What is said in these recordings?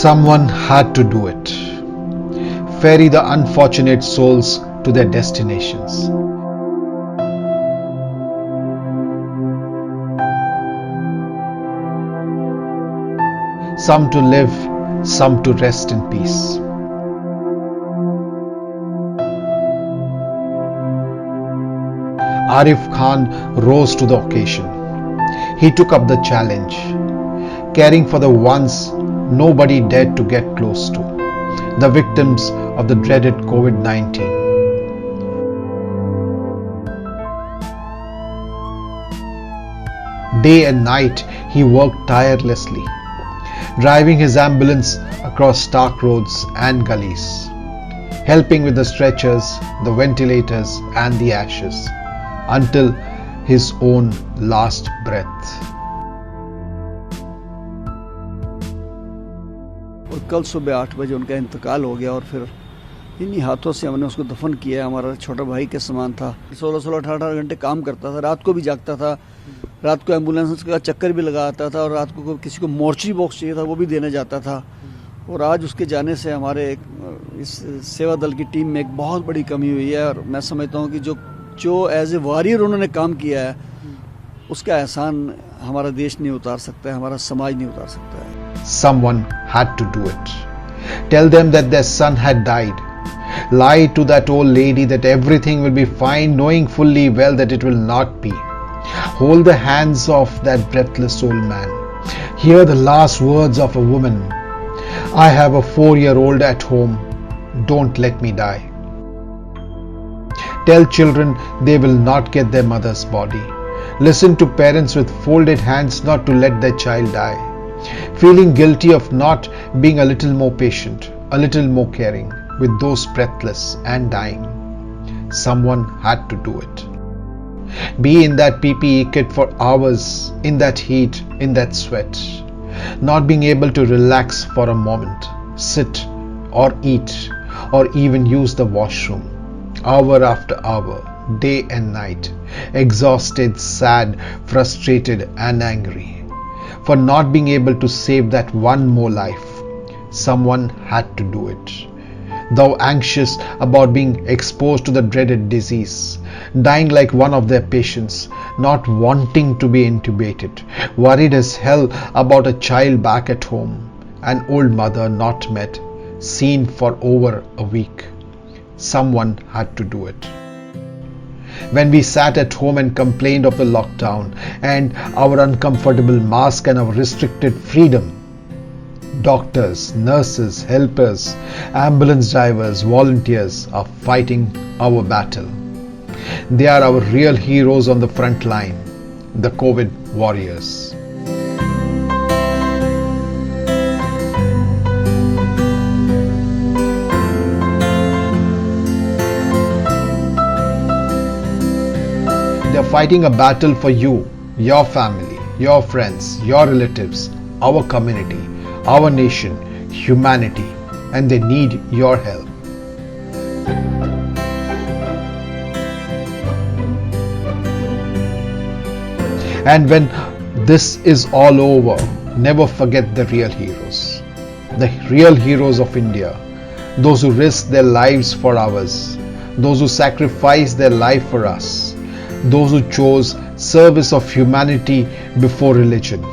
Someone had to do it. Ferry the unfortunate souls to their destinations. Some to live, some to rest in peace. Arif Khan rose to the occasion. He took up the challenge, caring for the ones nobody dared to get close to, the victims of the dreaded COVID-19. Day and night he worked tirelessly, driving his ambulance across stark roads and gullies, helping with the stretchers, the ventilators and the ashes, until his own last breath. और कल सुबह 8 बजे उनका इंतकाल हो गया और फिर इन्हीं हाथों से हमने उसको दफन किया है। हमारा छोटा भाई के समान था। 16-16, 18 घंटे काम करता था, रात को भी जागता था, रात को एम्बुलेंस का चक्कर भी लगाता था और रात को किसी को मोर्चरी बॉक्स चाहिए था वो भी देने जाता था। और आज उसके जाने से हमारे इस सेवा दल की टीम में एक बहुत बड़ी कमी हुई है और मैं समझता हूँ कि जो एज ए वॉरियर उन्होंने काम किया है उसका एहसान हमारा देश नहीं उतार सकता है, हमारा समाज नहीं उतार सकता है। Someone had to do it. Tell them that their son had died. Lie to that old lady that everything will be fine, knowing fully well that it will not be. Hold the hands of that breathless old man. Hear the last words of a woman. I have a 4-year-old at home. Don't let me die. Tell children they will not get their mother's body. Listen to parents with folded hands not to let their child die, feeling guilty of not being a little more patient, a little more caring with those breathless and dying. Someone had to do it. Be in that PPE kit for hours, in that heat, in that sweat, not being able to relax for a moment, sit or eat or even use the washroom, hour after hour, day and night, exhausted, sad, frustrated and angry, for not being able to save that one more life. Someone had to do it. Though anxious about being exposed to the dreaded disease, dying like one of their patients, not wanting to be intubated, worried as hell about a child back at home, an old mother not met, seen for over a week. Someone had to do it. When we sat at home and complained of the lockdown and our uncomfortable mask and our restricted freedom, doctors, nurses, helpers, ambulance drivers, volunteers are fighting our battle. They are our real heroes on the front line, the COVID warriors. They are fighting a battle for you, your family, your friends, your relatives, our community, our nation, humanity, and they need your help. And when this is all over, never forget the real heroes. The real heroes of India, those who risked their lives for ours, those who sacrificed their life for us, those who chose service of humanity before religion,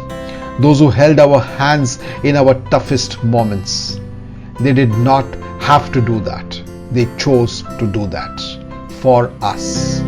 those who held our hands in our toughest moments. They did not have to do that. They chose to do that for us.